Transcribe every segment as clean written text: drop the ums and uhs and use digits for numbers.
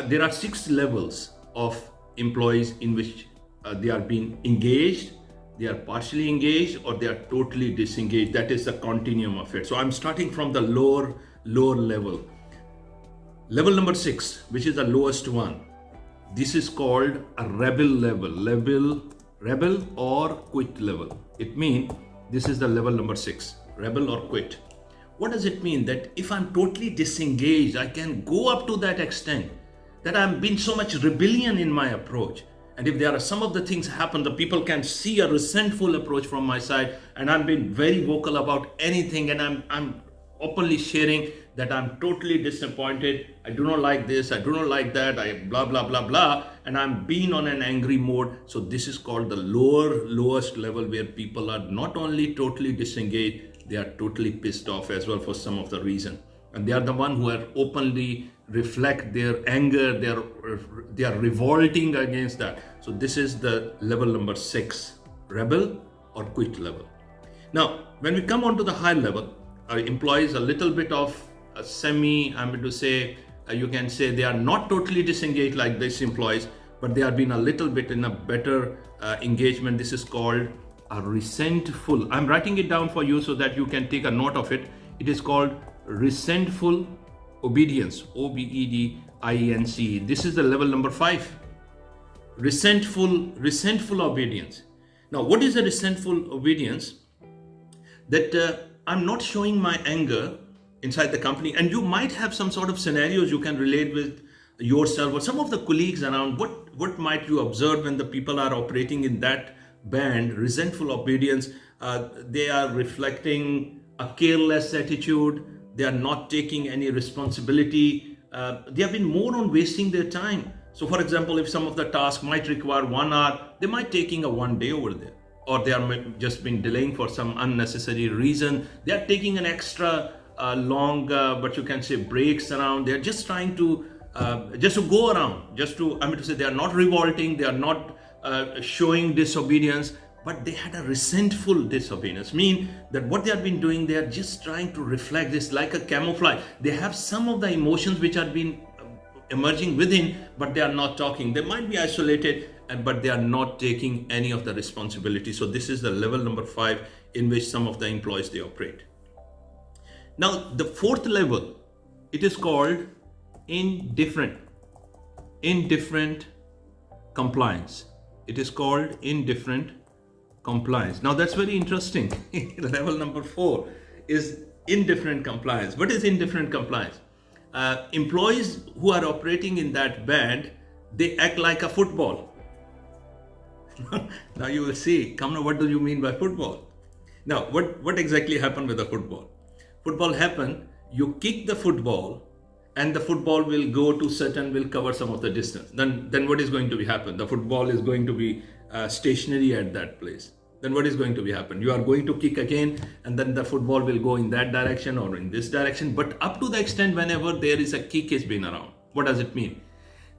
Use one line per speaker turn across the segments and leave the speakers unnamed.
there are 6 levels of employees in which they are being engaged, they are partially engaged, or they are totally disengaged. That is the continuum of it. So I'm starting from the lower level. Level number 6, which is the lowest one. This is called a rebel level. Rebel or quit level. It means this is the level number 6, rebel or quit. What does it mean? That if I'm totally disengaged, I can go up to that extent, that I'm being so much rebellion in my approach. And if there are some of the things happen, the people can see a resentful approach from my side, and I'm being very vocal about anything, and I'm openly sharing that I'm totally disappointed. I do not like this, I do not like that, I blah, blah, blah, blah. And I'm being on an angry mode. So this is called the lowest level, where people are not only totally disengaged, they are totally pissed off as well for some of the reason. And they are the one who are openly reflect their anger, they are revolting against that. So this is the level number 6, rebel or quit level. Now, when we come on to the high level, our employees a little bit of a I'm going to say, you can say they are not totally disengaged like these employees, but they are being a little bit in a better engagement. This is called a resentful. I'm writing it down for you so that you can take a note of it. It is called resentful obedience, OBEDIENCE. This is the level number 5. Resentful obedience. Now, what is a resentful obedience? That I'm not showing my anger inside the company, and you might have some sort of scenarios you can relate with yourself or some of the colleagues around. What might you observe when the people are operating in that band, resentful obedience? They are reflecting a careless attitude. They are not taking any responsibility. They have been more on wasting their time. So for example, if some of the tasks might require 1 hour, they might taking a 1 day over there, or they are just been delaying for some unnecessary reason. They are taking an extra long, but you can say breaks around. They are just trying to go around, they are not revolting, they are not showing disobedience, but they had a resentful disobedience. Mean that what they have been doing, they are just trying to reflect this like a camouflage. They have some of the emotions which are being emerging within, but they are not talking. They might be isolated, but they are not taking any of the responsibility. So this is the level number 5 in which some of the employees they operate. Now the 4th level, it is called indifferent compliance. It is called indifferent compliance. Now that's very interesting. Level number 4 is indifferent compliance. What is indifferent compliance? Employees who are operating in that band, they act like a football. Now you will see, Kamran, what do you mean by football? Now, what exactly happened with the football? Football happened, you kick the football, and the football will go to certain, will cover some of the distance. Then what is going to be happen? The football is going to be stationary at that place. Then what is going to be happen? You are going to kick again, and then the football will go in that direction or in this direction. But up to the extent whenever there is a kick is being around. What does it mean?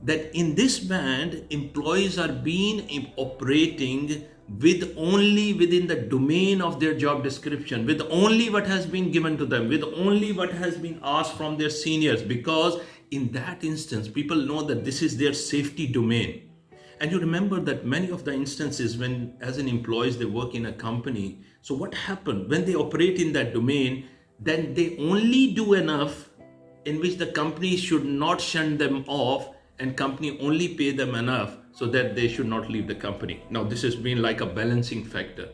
That in this band, employees are being operating with only within the domain of their job description, with only what has been given to them, with only what has been asked from their seniors, because in that instance, people know that this is their safety domain. And you remember that many of the instances when as an employees, they work in a company. So what happened when they operate in that domain, then they only do enough in which the company should not shun them off, and company only pay them enough so that they should not leave the company. Now this has been like a balancing factor.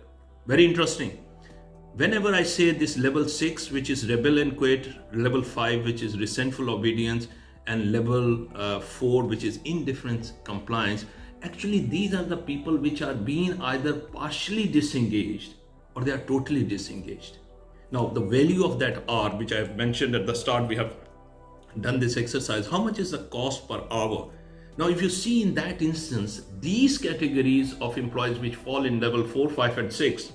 Very interesting. Whenever I say this level 6, which is rebel and quit, level 5, which is resentful obedience, and level 4, which is indifference compliance, actually these are the people which are being either partially disengaged or they are totally disengaged. Now the value of that R, which I have mentioned at the start, we have done this exercise. How much is the cost per hour? Now, if you see in that instance, these categories of employees which fall in level 4, 5, and 6,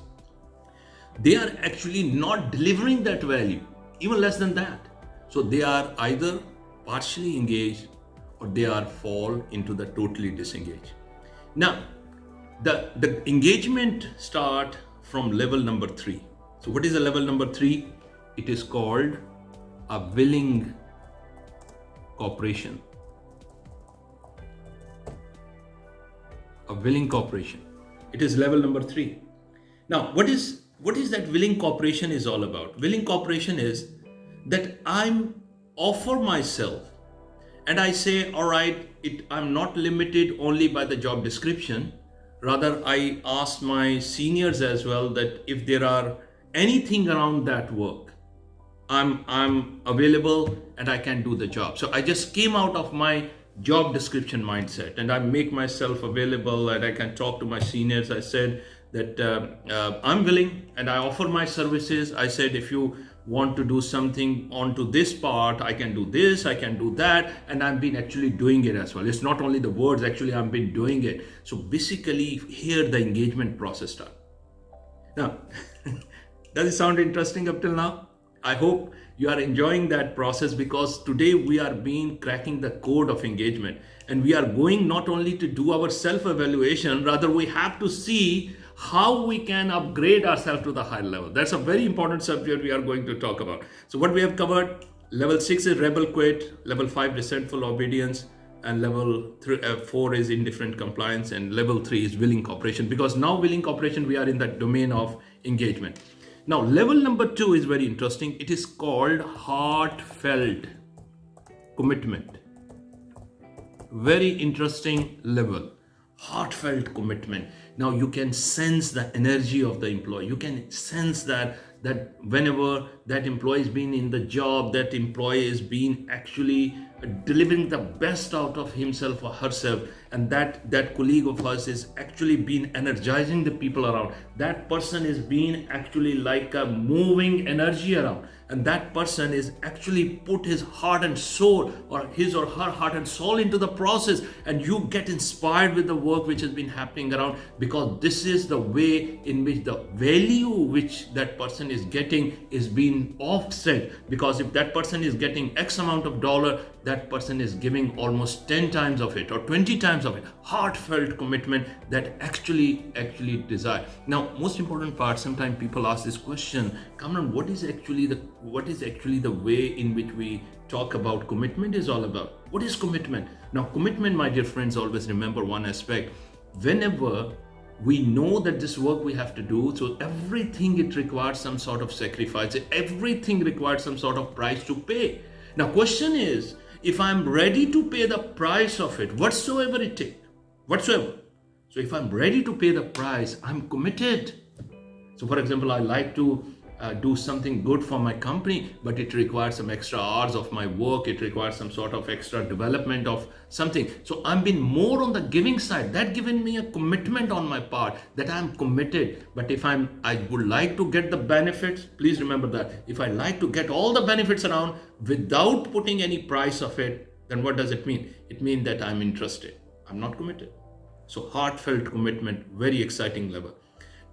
they are actually not delivering that value, even less than that. So they are either partially engaged or they are fall into the totally disengaged. Now, the engagement start from level number 3. So what is the level number 3? It is called a willing cooperation. a willing cooperation. It is level number 3. Now, what is that willing cooperation is all about? Willing cooperation is that I'm offer myself and I say, all right, I'm not limited only by the job description. Rather, I ask my seniors as well that if there are anything around that work, I'm available and I can do the job. So I just came out of my job description mindset and I make myself available and I can talk to my seniors. I said that I'm willing and I offer my services. I said, if you want to do something onto this part, I can do this, I can do that, and I've been actually doing it as well. It's not only the words, actually I've been doing it. So basically here the engagement process starts. Now, does it sound interesting up till now? I hope you are enjoying that process, because today we are cracking the code of engagement, and we are going not only to do our self-evaluation, rather we have to see how we can upgrade ourselves to the higher level. That's a very important subject we are going to talk about. So what we have covered, level 6 is rebel quit, level 5 resentful obedience, and level 4 is indifferent compliance, and level 3 is willing cooperation, because now willing cooperation, we are in the domain of engagement. Now, level number 2 is very interesting. It is called heartfelt commitment. Very interesting level. Heartfelt commitment. Now you can sense the energy of the employee. You can sense that whenever that employee is being in the job, that employee is being actually delivering the best out of himself or herself, and that colleague of us is actually being energizing the people around. That person is being actually like a moving energy around, and that person is actually put his heart and soul, or his or her heart and soul, into the process, and you get inspired with the work which has been happening around, because this is the way in which the value which that person is getting is being offset. Because if that person is getting X amount of dollar, that person is giving almost 10 times of it or 20 times of it. Heartfelt commitment that actually desire. Now, most important part, sometimes people ask this question, Kamran, what is actually the way in which we talk about commitment is all about? What is commitment? Now, commitment, my dear friends, always remember one aspect. Whenever we know that this work we have to do, so everything it requires some sort of sacrifice, everything requires some sort of price to pay. Now, question is, if I'm ready to pay the price of it, whatsoever it takes, whatsoever. So if I'm ready to pay the price, I'm committed. So for example, I like to do something good for my company, but it requires some extra hours of my work. It requires some sort of extra development of something. So I'm being more on the giving side. That given me a commitment on my part that I'm committed. But if I would like to get the benefits, please remember that if I like to get all the benefits around without putting any price of it, then what does it mean? It means that I'm interested. I'm not committed. So heartfelt commitment, very exciting level.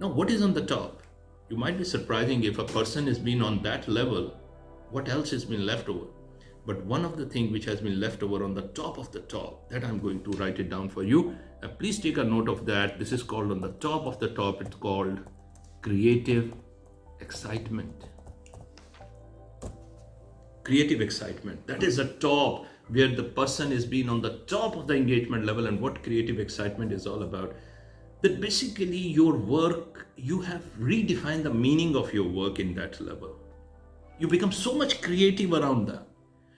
Now, what is on the top? You might be surprising if a person has been on that level, what else has been left over? But one of the things which has been left over on the top of the top, that I'm going to write it down for you. And please take a note of that. This is called on the top of the top. It's called creative excitement. Creative excitement. That is the top, where the person is being on the top of the engagement level. And what creative excitement is all about? That basically your work, you have redefined the meaning of your work in that level. You become so much creative around that.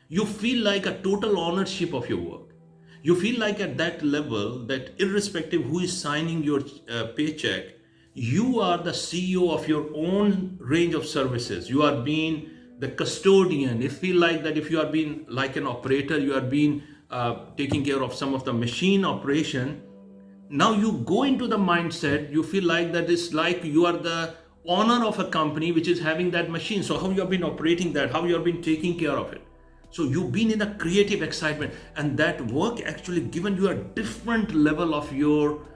You feel like a total ownership of your work. You feel like at that level that irrespective who is signing your paycheck, you are the CEO of your own range of services. You are being the custodian. You feel like that if you are being like an operator, you are being taking care of some of the machine operation. Now you go into the mindset, you feel like that it's like you are the owner of a company which is having that machine. So how you have been operating that, how you have been taking care of it. So you've been in a creative excitement, and that work actually given you a different level of your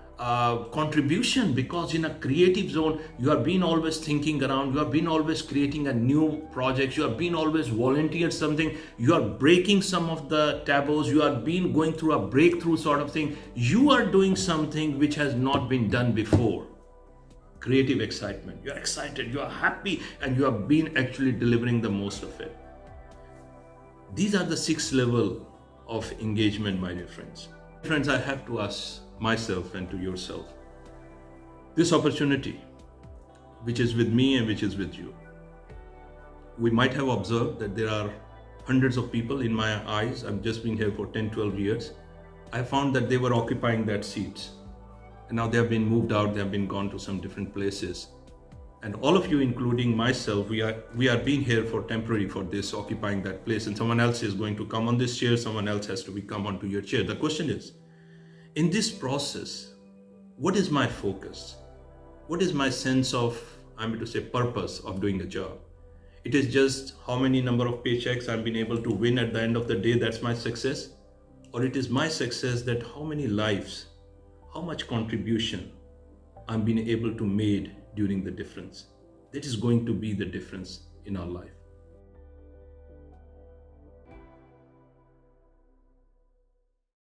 contribution, because in a creative zone, you have been always thinking around, you have been always creating a new project, you have been always volunteered something, you are breaking some of the taboos, you are been going through a breakthrough sort of thing. You are doing something which has not been done before. Creative excitement. You are excited, you are happy, and you have been actually delivering the most of it. These are the 6 levels of engagement, my dear friends. Friends, I have to ask myself and to yourself, this opportunity, which is with me and which is with you, we might have observed that there are hundreds of people in my eyes. I've just been here for 10, 12 years. I found that they were occupying that seats. And now they have been moved out, they have been gone to some different places. And all of you, including myself, we are being here for temporary for this, occupying that place. And someone else is going to come on this chair, someone else has to come onto your chair. The question is, in this process, what is my focus? What is my sense of, I'm going to say, purpose of doing a job? It is just how many number of paychecks I've been able to win at the end of the day, that's my success? Or it is my success that how many lives, how much contribution I'm being able to make during the difference? That is going to be the difference in our life.